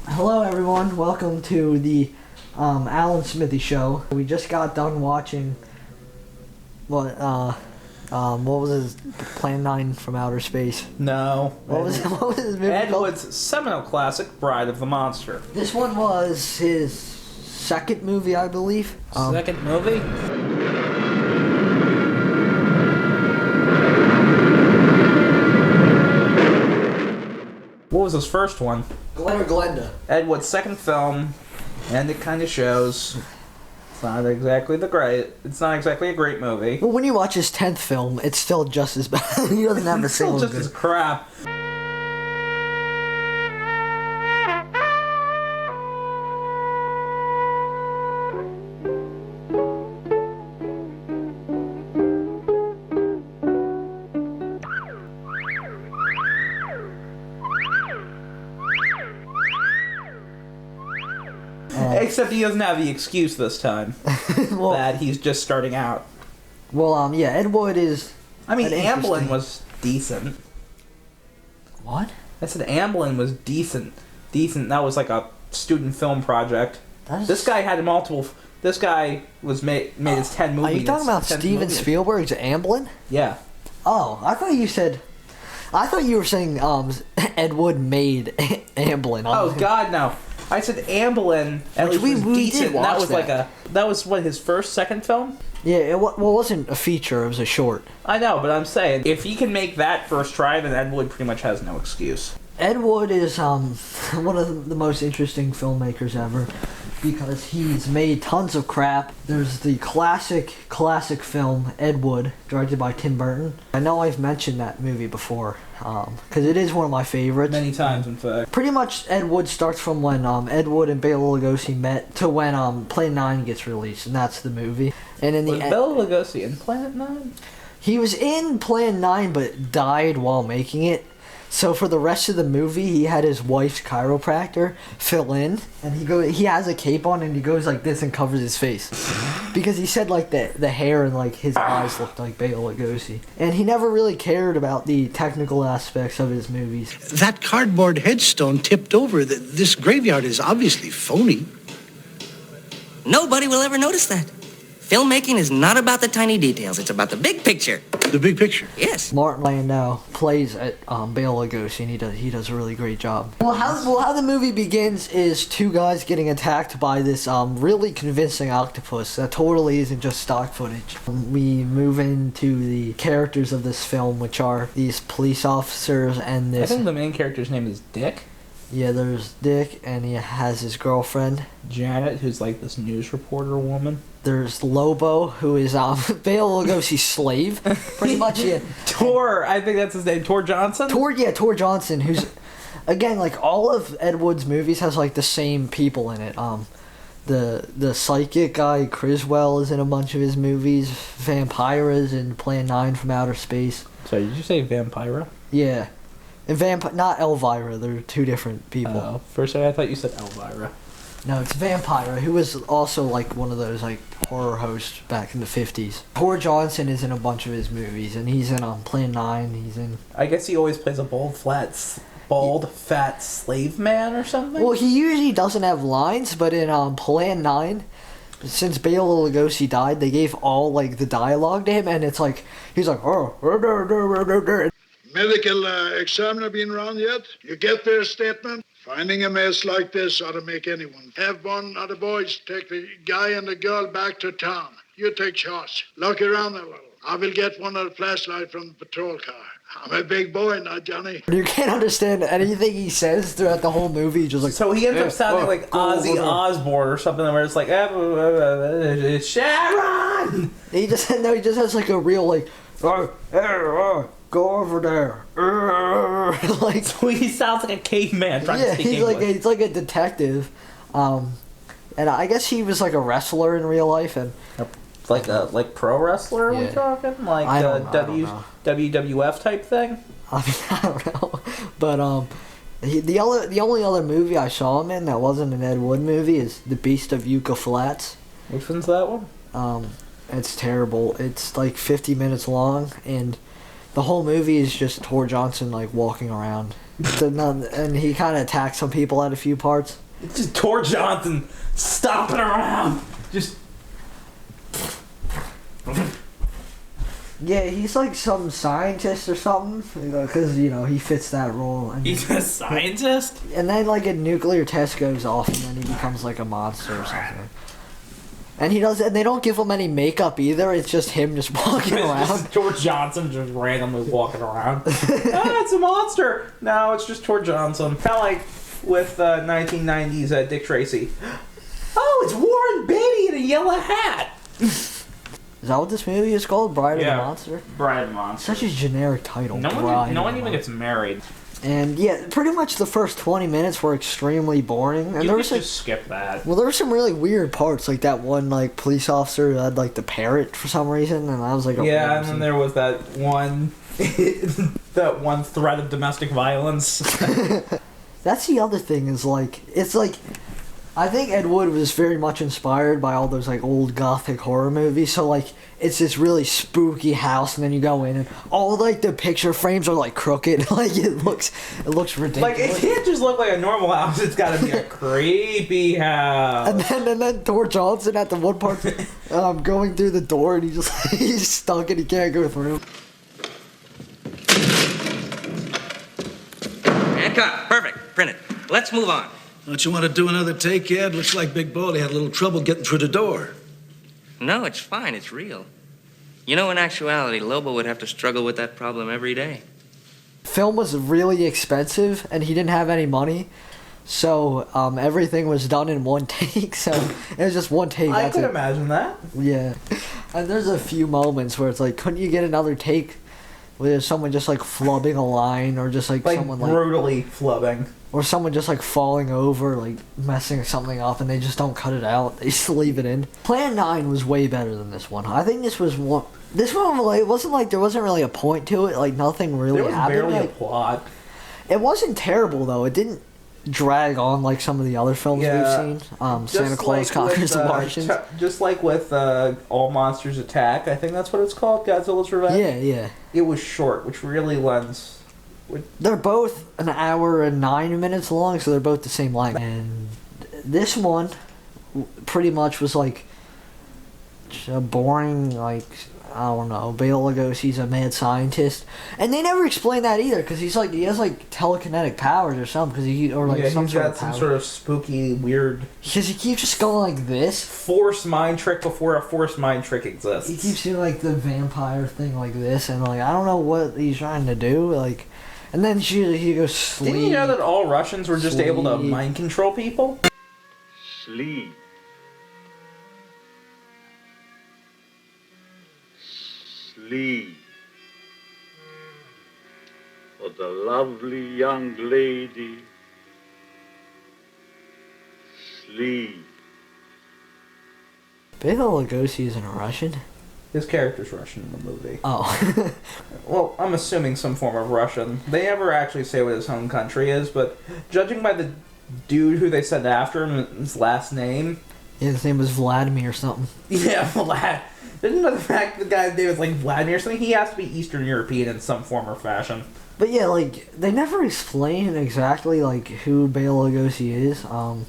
Hello everyone, welcome to the Alan Smithee show. We just got done watching what was his Plan 9 from Outer Space? No. What was his movie Ed called? Wood's seminal classic, Bride of the Monster. This one was his second movie, I believe. Second movie? What was his first one? Glenn or Glenda? Ed Wood's second film, and it kind of shows. It's not exactly a great movie. Well, when you watch his 10th film, it's still just as bad. He doesn't have a It's still single just good. as crap. Except he doesn't have the excuse this time Well, that he's just starting out. well, yeah, Ed Wood is. I mean, an Amblin interesting- was decent. What? I said Amblin was decent. That was like a student film project. That is... This guy had multiple. This guy was made his 10 movies. Are you talking about Steven Spielberg's Amblin? Yeah. Oh, I thought you were saying Ed Wood made Amblin. Oh God, no! I said Amblin. At Which least was we decent. did watch that was that. that was what, his second film. Yeah, it wasn't a feature. It was a short. I know, but I'm saying if he can make that first try, then Ed Wood pretty much has no excuse. Ed Wood is one of the most interesting filmmakers ever because he's made tons of crap. There's the classic film Ed Wood, directed by Tim Burton. I know I've mentioned that movie before because it is one of my favorites. Many times, in fact. Pretty much Ed Wood starts from when Ed Wood and Bela Lugosi met to when Plan 9 gets released, and that's the movie. And in Was the Bela Lugosi in Planet 9? He was in Plan 9 but died while making it. So for the rest of the movie, he had his wife's chiropractor fill in, and he has a cape on and he goes like this and covers his face. Because he said like the hair and like his eyes looked like Bela Lugosi. And he never really cared about the technical aspects of his movies. That cardboard headstone tipped over. This graveyard is obviously phony. Nobody will ever notice that. Filmmaking is not about the tiny details. It's about the big picture. The big picture. Yes. Martin Landau plays at Bela Lugosi, and he does a really great job. Well, how the movie begins is two guys getting attacked by this really convincing octopus that totally isn't just stock footage. We move into the characters of this film, which are these police officers and I this. think the main character's name is Dick. Yeah, there's Dick, and he has his girlfriend. Janet, who's like this news reporter woman. There's Lobo, who is Bela Lugosi's slave, pretty much. Yeah. Tor, I think that's his name. Tor Johnson. Tor Johnson, who's again like all of Ed Wood's movies has like the same people in it. The psychic guy Criswell is in a bunch of his movies. Vampira's in Plan 9 from Outer Space. Sorry, did you say Vampira? Yeah, and not Elvira. They're two different people. First I thought you said Elvira. No, it's Vampira, who was also like one of those like horror hosts back in the 50s. Tor Johnson is in a bunch of his movies, and he's in Plan 9. He's in. I guess he always plays a bald, fat slave man or something. Well, he usually doesn't have lines, but in Plan 9, since Bela Lugosi died, they gave all like the dialogue to him, and it's like he's like, oh. Medical examiner been around yet? You get their statement? Finding a mess like this ought to make anyone. Have one of the boys take the guy and the girl back to town. You take charge. Look around a little. I will get one of the flashlights from the patrol car. I'm a big boy now, Johnny. You can't understand anything he says throughout the whole movie. Just like So he ends up sounding like Ozzy Osbourne or something, where it's like, Sharon! He just has like a real like, go over there. Like So he sounds like a caveman trying to speak English. He's like a detective. And I guess he was like a wrestler in real life, and like pro wrestler. Are we talking like I don't know. WWF type thing? I mean, I don't know, but the only other movie I saw him in that wasn't an Ed Wood movie is The Beast of Yucca Flats. Which one's that one? It's terrible. It's like 50 minutes long, and the whole movie is just Tor Johnson like walking around. And he kind of attacks some people at a few parts. It's just Tor Johnson stomping around. Just. Yeah, he's like some scientist or something, because he fits that role. And He's a scientist? And then like a nuclear test goes off, and then he becomes like a monster or something. And they don't give him any makeup either. It's just him just walking around. Just Tor Johnson just randomly walking around. It's a monster. No, it's just Tor Johnson. Kind of like with 1990s Dick Tracy. Oh, it's Warren Beatty in a yellow hat. Is that what this movie is called? Bride of the Monster? Bride of the Monster. Such a generic title. No one even gets married. And yeah, pretty much the first 20 minutes were extremely boring. And You could just skip that. Well, there were some really weird parts, like that one like police officer that had like the parrot for some reason, and I was like, and then there was that one threat of domestic violence. That's the other thing is like it's like I think Ed Wood was very much inspired by all those like old gothic horror movies. So like it's this really spooky house, and then you go in, and all like the picture frames are like crooked. Like it looks ridiculous. Like it can't just look like a normal house. It's got to be a creepy house. And then Tor Johnson at the one part going through the door, and he's stuck and he can't go through. And cut. Perfect. Print it. Let's move on. Don't you want to do another take, Ed? Looks like Big Baldy had a little trouble getting through the door. No, it's fine. It's real. In actuality, Lobo would have to struggle with that problem every day. Film was really expensive, and he didn't have any money, so everything was done in one take. So it was just one take. I could imagine that. Yeah, and there's a few moments where it's like, couldn't you get another take with someone just like flubbing a line, or just like someone brutally flubbing, or someone just like falling over, like messing something up, and they just don't cut it out. They just leave it in. Plan 9 was way better than this one. I think this one like, it wasn't like there wasn't really a point to it. Like nothing really happened. There was barely like, a plot. It wasn't terrible though. It didn't drag on like some of the other films we've seen. Santa Claus Conquers the Martians. Just like with All Monsters Attack, I think that's what it's called, Godzilla's Revenge. Yeah. It was short, which really lends. They're both an hour and 9 minutes long, so they're both the same length. And this one pretty much was like a boring, like, I don't know, Bela Lugosi's a mad scientist, and they never explain that either, because he has like telekinetic powers or something, he's got some sort of spooky, weird. Because he keeps just going like this. Force mind trick before a force mind trick exists. He keeps doing like the vampire thing like this, and like I don't know what he's trying to do, like. And then he goes sleep. Didn't you know that all Russians were just able to mind control people? Sleep. Sleep. For the lovely young lady. Sleep. Bela Lugosi isn't a Russian. His character's Russian in the movie. Oh. Well, I'm assuming some form of Russian. They never actually say what his home country is, but judging by the dude who they said after him, his last name. Yeah, his name was Vladimir or something. Yeah, Vlad. Didn't know the fact the guy's name was like Vladimir or something? He has to be Eastern European in some form or fashion. But yeah, like, they never explain exactly, like, who Bela Lugosi is.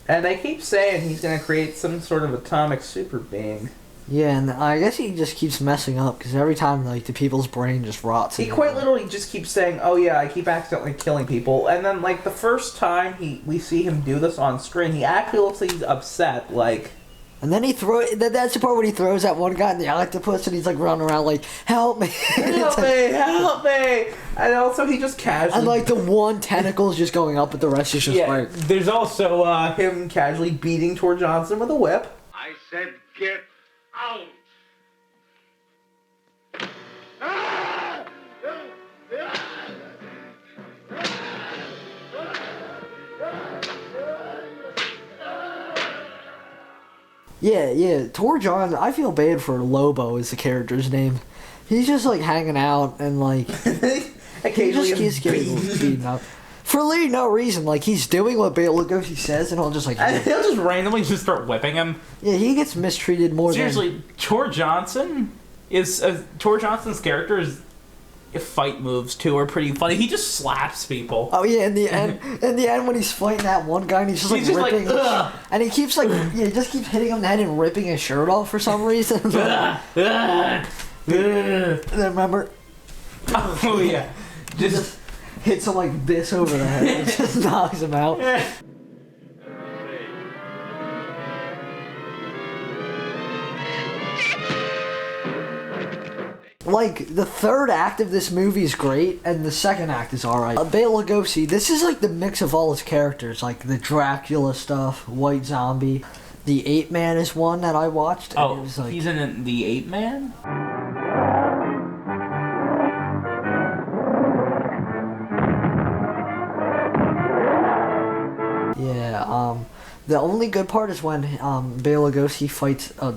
And they keep saying he's going to create some sort of atomic super being. Yeah, and I guess he just keeps messing up, because every time, like, the people's brain just rots. He quite literally just keeps saying, oh yeah, I keep accidentally killing people. And then, like, the first time we see him do this on screen, he actually looks like he's upset, like... And then that's the part when he throws that one guy in the octopus, and he's, like, running around like, help me! Help me! And also, he just casually... And, like, the one tentacle's just going up, but the rest is just, like... There's also him casually beating Tor Johnson with a whip. I said get out! Yeah, Tor Johnson, I feel bad for Lobo is the character's name. He's just, like, hanging out, and, like... Occasionally he just keeps getting beaten up. For literally no reason. Like, he's doing what Bela Lugosi says, and he'll just, like... And he'll just randomly just start whipping him. Yeah, he gets mistreated more Seriously, Tor Johnson is... Tor Johnson's character is... Fight moves, too, are pretty funny. He just slaps people. Oh, yeah, in the end when he's fighting that one guy, and he's just, ripping... Ugh. And he keeps, like... Yeah, he just keeps hitting him in the head and ripping his shirt off for some reason. And then remember... Oh, yeah. Just hits him like this over the head and just knocks him out. Like, the third act of this movie is great, and the second act is alright. Bela Lugosi, this is like the mix of all his characters, like the Dracula stuff, White Zombie. The Ape Man is one that I watched. Oh, it was like, he's in The Ape Man? Yeah, the only good part is when Bela Lugosi fights a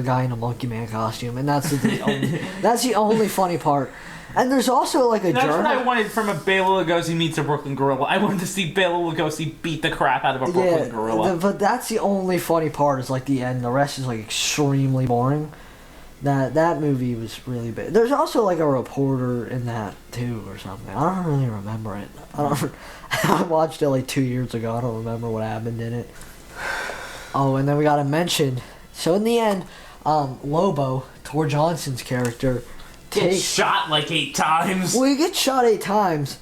guy in a monkey man costume, and that's the only funny part. And there's also like That's what I wanted from a Bela Lugosi meets a Brooklyn Gorilla. I wanted to see Bela Lugosi beat the crap out of a Brooklyn Gorilla. But that's the only funny part is like the end. The rest is like extremely boring. That movie was really big. There's also like a reporter in that too or something. I don't really remember it. I watched it like 2 years ago. I don't remember what happened in it. Oh, and then we gotta mention. So in the end, Lobo, Tor Johnson's character, Gets shot like 8 times. Well, he gets shot 8 times.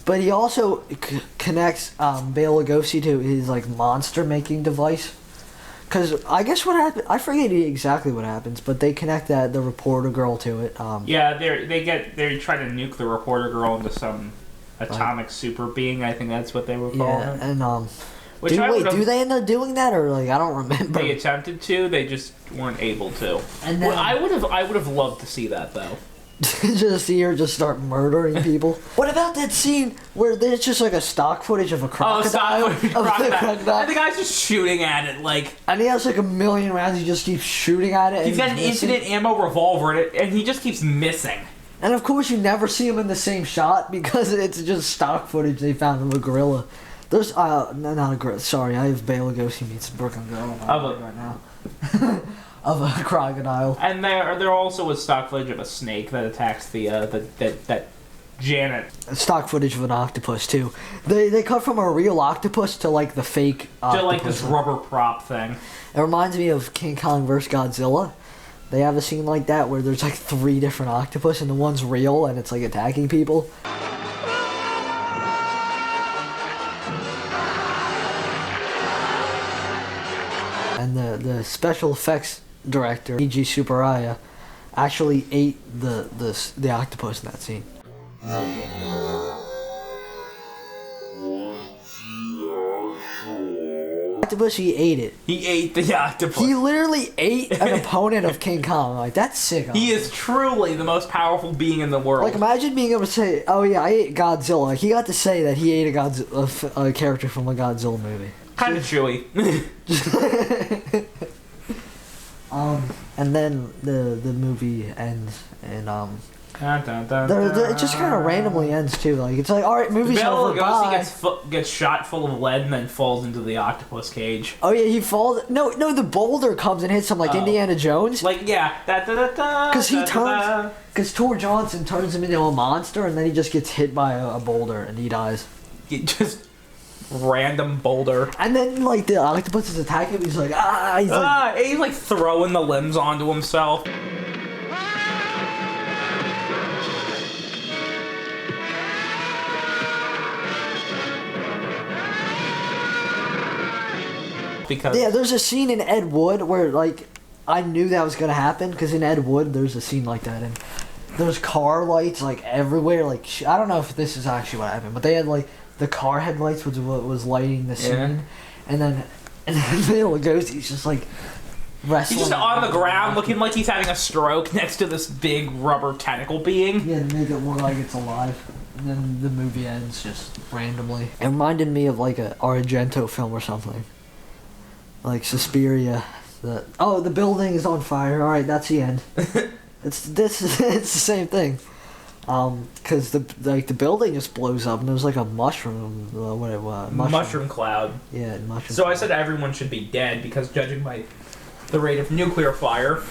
But he also connects Bela Lugosi to his like monster making device. Because I guess what happened, I forget exactly what happens, but they connect the reporter girl to it. Yeah, they try to nuke the reporter girl into some atomic super being. I think that's what they were calling it. And Which do they end up doing that, or like I don't remember? They attempted to, they just weren't able to. And then, well, I would have loved to see that though. Just see her just start murdering people. What about that scene where there's just like a stock footage of a crocodile? Oh, stock crocodile. And the guy's just shooting at it like. And he has like 1,000,000 rounds. He just keeps shooting at it. He's got an infinite ammo revolver in it, and he just keeps missing. And of course, you never see him in the same shot because it's just stock footage they found of a gorilla. There's not a gorilla. Sorry, I have Bela Lugosi meets Brooklyn Gorilla right now. Of a crocodile. And there also was stock footage of a snake that attacks that Janet. Stock footage of an octopus too. They cut from a real octopus to like the fake octopus. To like this rubber prop thing. It reminds me of King Kong vs. Godzilla. They have a scene like that where there's like 3 different octopus and the one's real and it's like attacking people. And the special effects director, E.G. Superaya, actually ate the octopus in that scene. Octopus, he ate it. He ate the octopus. He literally ate an opponent of King Kong. Like, that's sick. He is truly the most powerful being in the world. Like, imagine being able to say, "Oh yeah, I ate Godzilla." Like, he got to say that he ate a character from a Godzilla movie. Kind of chewy. And then the movie ends, and it just kind of randomly ends too. Like, it's like, all right, movie's over. Bye. Gets shot full of lead and then falls into the octopus cage. Oh yeah, he falls. No, the boulder comes and hits him like Indiana Jones. Like Because Tor Johnson turns him into a monster, and then he just gets hit by a boulder and he dies. Just random boulder. And then like the octopus is attacking him. He's like, he's like throwing the limbs onto himself. Because there's a scene in Ed Wood where like I knew that was gonna happen because in Ed Wood there's a scene like that and there's car lights like everywhere. Like I don't know if this is actually what happened, but they had like the car headlights was what was lighting the scene, and then Bela Lugosi's just like wrestling. He's just on the ground looking like he's having a stroke next to this big rubber tentacle being. Yeah, to make it look like it's alive. And then the movie ends just randomly. It reminded me of like a Argento film or something. Like Suspiria. The building is on fire. Alright, that's the end. It's the same thing. Cause the building just blows up and there's like a mushroom, Mushroom cloud. Yeah, mushroom. So cloud. I said everyone should be dead because judging by the rate of nuclear fire,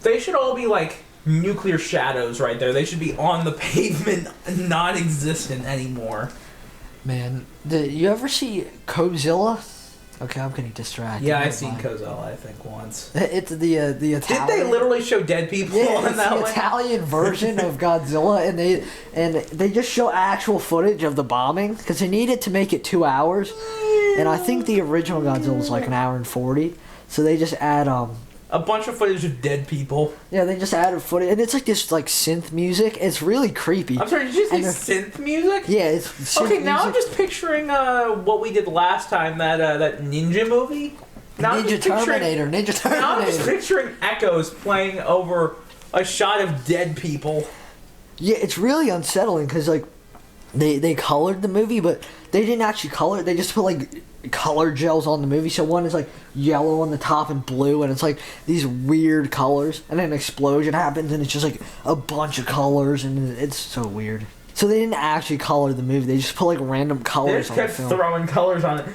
they should all be like nuclear shadows right there. They should be on the pavement, non-existent anymore. Man, did you ever see Cozilla? Okay, I'm getting distracted. Yeah, I've seen Cozilla, I think, once. It's the Italian. Did they literally show dead people Yeah, on it's that the one? Italian version of Godzilla, and they just show actual footage of the bombing because they needed to make it 2 hours, and I think the original Godzilla was like an hour and 40, so they just add a bunch of footage of dead people. Yeah, they just added footage, and it's like this like synth music. It's really creepy. I'm sorry, did you say synth music? Yeah, it's synth okay. Now music. I'm just picturing what we did last time, that ninja movie. Now Ninja Terminator. Now I'm just picturing echoes playing over a shot of dead people. Yeah, it's really unsettling because like they colored the movie, but they didn't actually color it. They just put like color gels on the movie. So one is like yellow on the top and blue, and it's like these weird colors. And then an explosion happens, and it's just like a bunch of colors, and it's so weird. So they didn't actually color the movie. They just put like random They colors just on the kept film. throwing colors on it.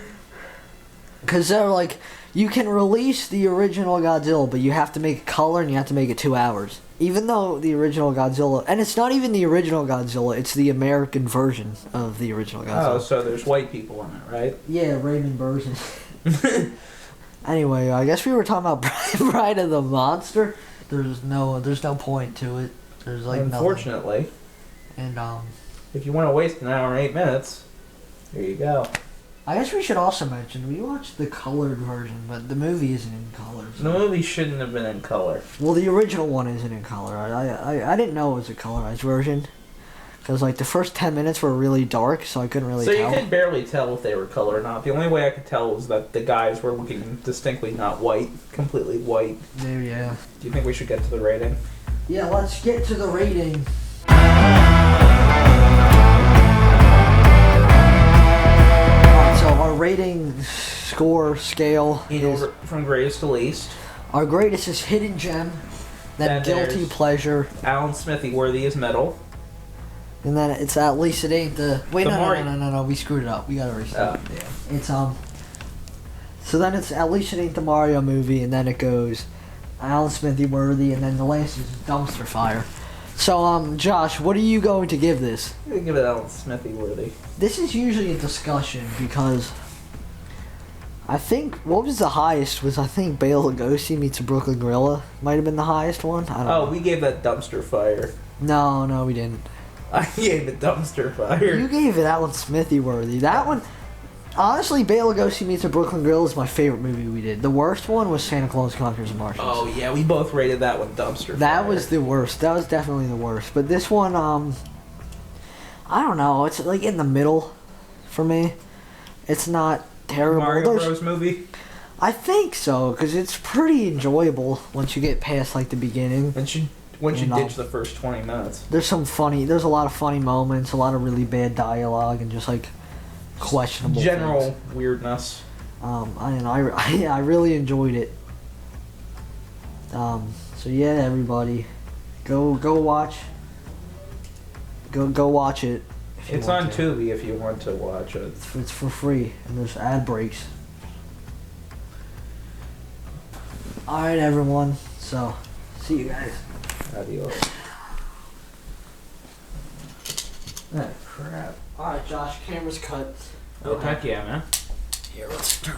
Because they're like, you can release the original Godzilla, but you have to make it color and you have to make it 2 hours. Even though the original Godzilla, and it's not even the original Godzilla, it's the American version of the original Godzilla. Oh, so there's white people in it, right? Yeah, Raymond Burson. Anyway, I guess we were talking about Bride of the Monster. There's no point to it. There's like Unfortunately. Nothing. And if you want to waste an hour and 8 minutes, here you go. I guess we should also mention we watched the colored version, but the movie isn't in color. So. The movie shouldn't have been in color. Well, the original one isn't in color. I didn't know it was a colorized version. Because, like, the first 10 minutes were really dark, so I couldn't really tell. So you could barely tell if they were color or not. The only way I could tell was that the guys were looking distinctly not white, completely white. Yeah. Do you think we should get to the rating? Yeah, let's get to the rating. So our rating score scale is from greatest to least. our greatest is Hidden Gem, then Guilty there's Pleasure, Alan Smithee, worthy as metal. and then it's At Least It Ain't the. Wait, The no, Mario- no, we screwed it up. We gotta restart. Oh, yeah. It's So then it's At Least It Ain't the Mario Movie, and then it goes Alan Smithee worthy, and then the last is Dumpster Fire. So Josh, what are you going to give this? I'm gonna give it Alan Smithee worthy. This is usually a discussion because I think what was the highest was I think Bela Lugosi meets a Brooklyn Gorilla might have been the highest one. I don't know. Oh, we gave that Dumpster Fire. No, we didn't. I gave it Dumpster Fire. You gave it Alan Smithee worthy. That one, honestly, Bela Lugosi meets a Brooklyn Gorilla is my favorite movie we did. The worst one was Santa Claus Conquers the Martians. Oh yeah, we both rated that one Dumpster That Fire. was the worst. That was definitely the worst. But this one, I don't know. It's like in the middle for me. It's not terrible. Mario Bros. Movie. I think so, because it's pretty enjoyable once you get past like the beginning. Once you And, ditch the first 20 minutes. There's a lot of funny moments, a lot of really bad dialogue, and just like questionable General things. weirdness. I really enjoyed it. So yeah, everybody, go watch. Go watch it. if you It's want on to. Tubi if you want to watch it. It's for free, and there's ad breaks. All right, everyone. So, see you guys. Adios. Oh crap! All right, Josh. Camera's cut. Oh heck yeah, man. Here, let's turn.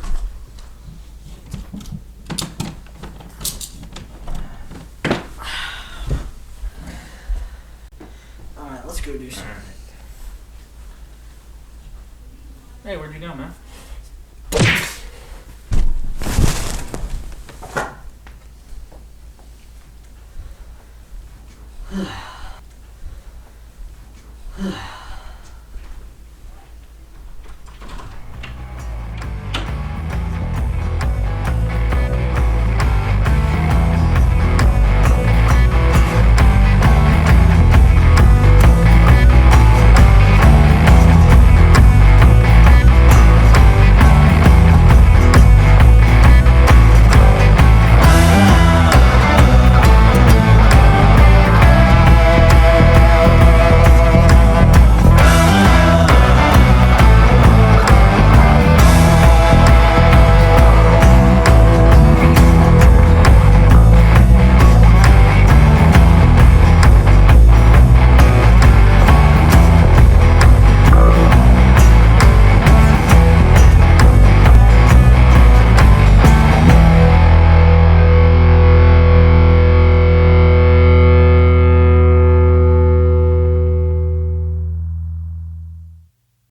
All right, let's go do something. Hey, where'd you go, man?